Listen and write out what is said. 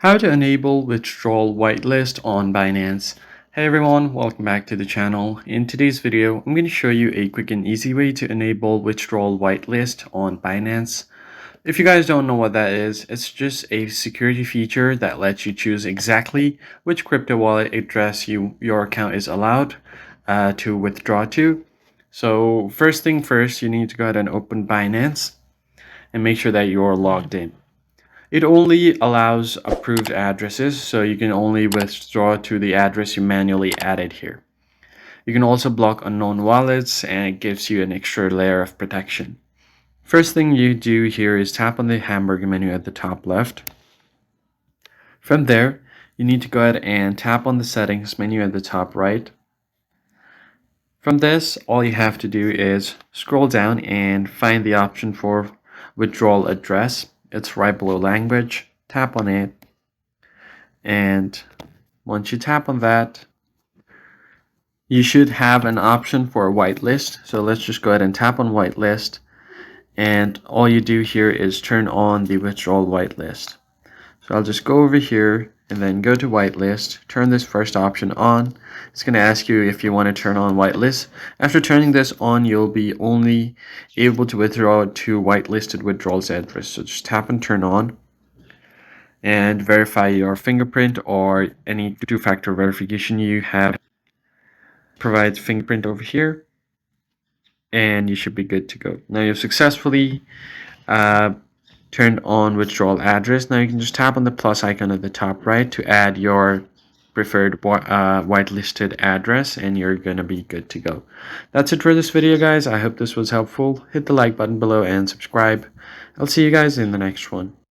How to enable withdrawal whitelist on Binance. Hey everyone, welcome back to the channel. In today's video, I'm going to show you a quick and easy way to enable withdrawal whitelist on Binance. If you guys don't know what that is, it's just a security feature that lets you choose exactly which crypto wallet address your account is allowed to withdraw to. So first thing first, you need to go ahead and open Binance and make sure that you're logged in. It only allows approved addresses, so you can only withdraw to the address you manually added here. You can also block unknown wallets, and it gives you an extra layer of protection. First thing you do here is tap on the hamburger menu at the top left. From there, you need to go ahead and tap on the settings menu at the top right. From this, all you have to do is scroll down and find the option for withdrawal address. It's right below language. Tap on it, and once you tap on that, you should have an option for a whitelist. So let's just go ahead and tap on whitelist, and all you do here is turn on the withdrawal whitelist. So I'll just go over here and then go to whitelist, turn this first option on. It's going to ask you if you want to turn on whitelist. After turning this on, you'll be only able to withdraw to whitelisted withdrawals address. So just tap and turn on and verify your fingerprint or any two-factor verification you have. Provide fingerprint over here and you should be good to go. Now you've successfully turned on withdrawal address. Now you can just tap on the plus icon at the top right to add your preferred whitelisted address, and you're gonna be good to go. That's it for this video, guys. I hope this was helpful. Hit the like button below and subscribe. I'll see you guys in the next one.